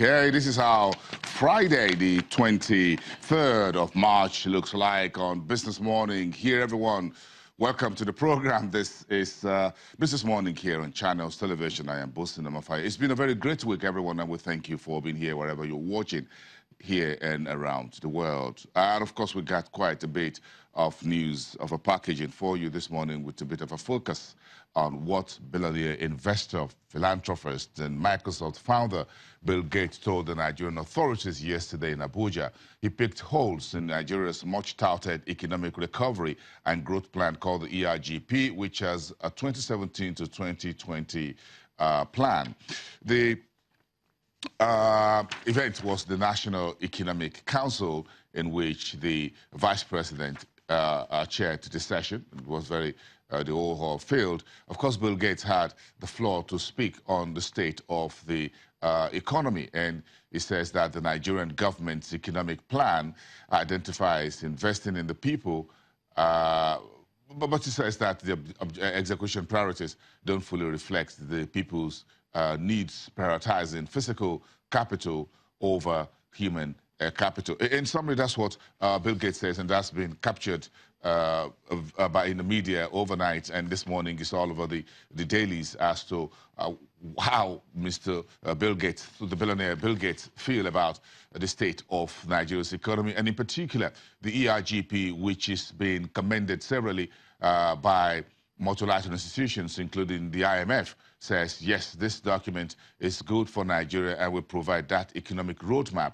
Okay, this is how Friday, the 23rd of March, looks like on Business Morning. Here, everyone, welcome to the program. This is Business Morning here on Channels Television. I am Bosin Amafai. It's been a very great week, everyone, and we thank you for being here wherever you're watching here and around the world. And, of course, we got quite a bit of news of a packaging for you this morning with a bit of a focus on what billionaire investor, philanthropist, and Microsoft founder Bill Gates told the Nigerian authorities yesterday in Abuja. He picked holes in Nigeria's much-touted economic recovery and growth plan called the ERGP, which has a 2017 to 2020 plan. The event was the National Economic Council, in which the Vice President chaired the session. It was very, the whole hall filled. Of course, Bill Gates had the floor to speak on the state of the economy, and he says that the Nigerian government's economic plan identifies investing in the people, but he says that the execution priorities don't fully reflect the people's needs, prioritizing physical capital over human capital. In summary, that's what Bill Gates says, and that's been captured in the media overnight, and this morning is all over the dailies as to how Mr. Bill Gates, the billionaire Bill Gates, feel about the state of Nigeria's economy, and in particular the ERGP, which is being commended severally by multilateral institutions, including the IMF, says, yes, this document is good for Nigeria and will provide that economic roadmap.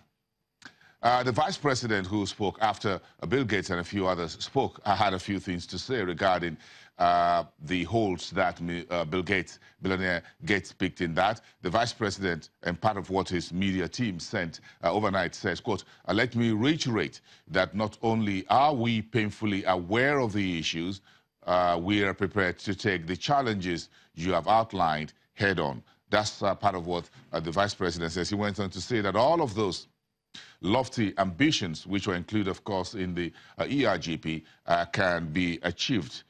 The vice president who spoke after Bill Gates and a few others spoke had a few things to say regarding the holes that billionaire Gates picked in that. The vice president, and part of what his media team sent overnight, says, quote, let me reiterate that not only are we painfully aware of the issues, we are prepared to take the challenges you have outlined head on. That's part of what the vice president says. He went on to say that all of those lofty ambitions, which were included, of course, in the ERGP, can be achieved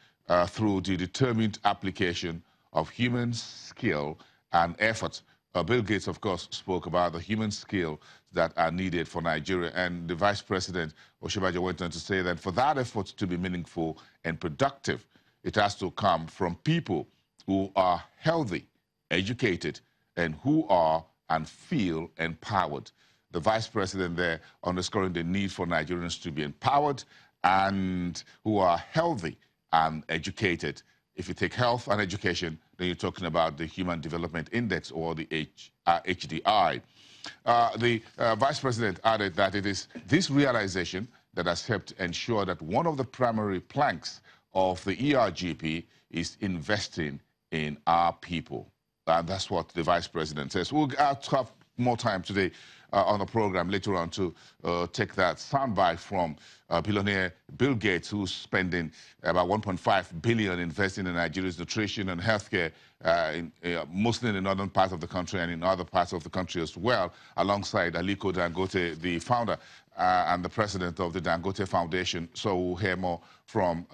through the determined application of human skill and effort. Bill Gates, of course, spoke about the human skill that are needed for Nigeria, and the Vice President, Oshibaja, went on to say that for that effort to be meaningful and productive, it has to come from people who are healthy, educated, and who are and feel empowered. The Vice President there underscoring the need for Nigerians to be empowered and who are healthy and educated. If you take health and education, then you're talking about the Human Development Index, or the HDI. The Vice President added that it is this realization that has helped ensure that one of the primary planks of the ERGP is investing in our people. And that's what the Vice President says. We'll have more time today on the program later on to take that soundbite from billionaire Bill Gates, who's spending about 1.5 billion investing in Nigeria's nutrition and healthcare, mostly in the northern part of the country and in other parts of the country as well, alongside Aliko Dangote, the founder and the president of the Dangote Foundation. So we'll hear more from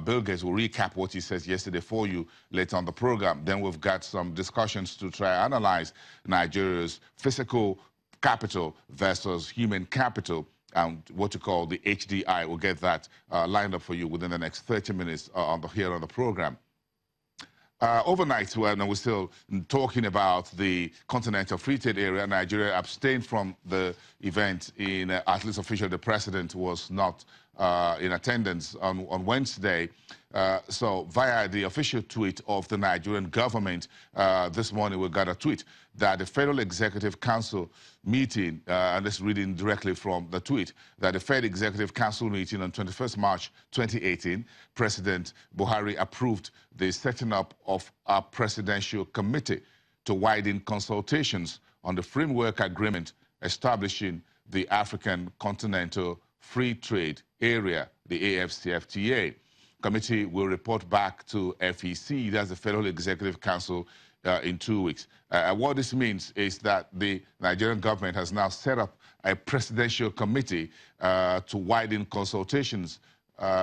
Bill Gates. We'll recap what he says yesterday for you later on the program. Then we've got some discussions to try and analyze Nigeria's physical capital versus human capital, and what you call the HDI. We'll get that lined up for you within the next 30 minutes here on the program. Overnight, when we're still talking about the Continental Free Trade Area, Nigeria abstained from the event. At least officially, the president was not in attendance on Wednesday. So via the official tweet of the Nigerian government, this morning we got a tweet that the Federal Executive Council meeting, and this reading directly from the tweet, that the Fed Executive Council meeting on 21st March 2018, President Buhari approved the setting up of a presidential committee to widen consultations on the framework agreement establishing the African Continental Free Trade Area, the AFCFTA. Committee will report back to FEC, that's the Federal Executive Council, in 2 weeks. What this means is that the Nigerian government has now set up a presidential committee to widen consultations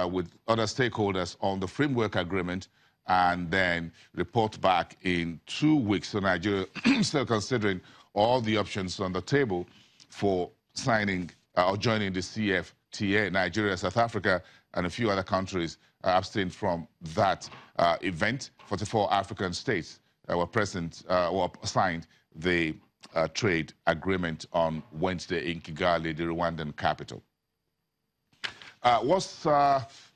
with other stakeholders on the framework agreement and then report back in 2 weeks. So Nigeria still considering all the options on the table for signing or joining the CFTA. Nigeria, South Africa, and a few other countries abstained from that event. 44 African states were present or signed the trade agreement on Wednesday in Kigali, the Rwandan capital. What's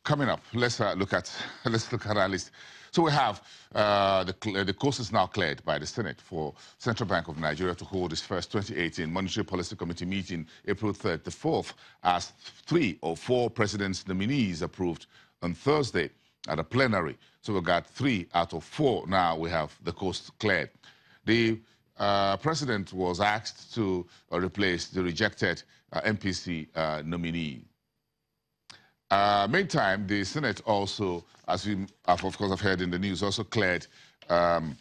coming up? Let's look at our list. So we have the course is now cleared by the Senate for Central Bank of Nigeria to hold its first 2018 Monetary Policy Committee meeting April 3rd to 4th, as 3 or 4 president's nominees approved on Thursday at a plenary. So we got 3 out of 4 now. We have the course cleared. The president was asked to replace the rejected MPC nominee. Meantime, the Senate also, as we have, of course, have heard in the news, also cleared 2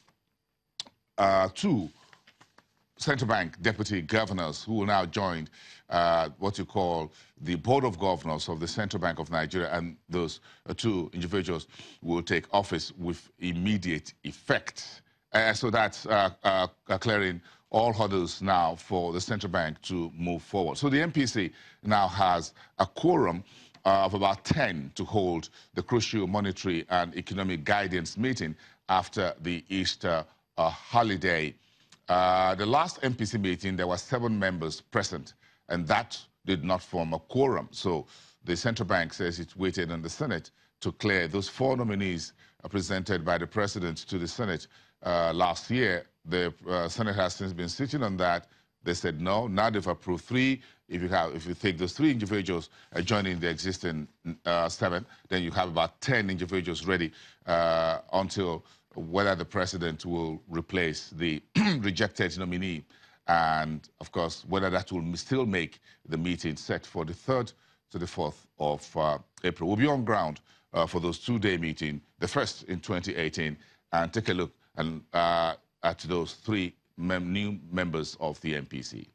central bank deputy governors who will now join what you call the Board of Governors of the Central Bank of Nigeria, and those 2 individuals will take office with immediate effect. So that's clearing all hurdles now for the central bank to move forward. So the MPC now has a quorum of about 10 to hold the crucial monetary and economic guidance meeting after the Easter holiday. The last MPC meeting, there were 7 members present, and that did not form a quorum. So the central bank says it waited on the Senate to clear those 4 nominees presented by the president to the Senate last year. The Senate has since been sitting on that. They said no. Now they've approved 3. If you take those 3 individuals joining the existing 7, then you have about 10 individuals ready until whether the president will replace the rejected nominee, and of course whether that will still make the meeting set for the 3rd to the 4th of April. We'll be on ground for those 2-day meetings, the first in 2018, and take a look at those 3 new members of the MPC.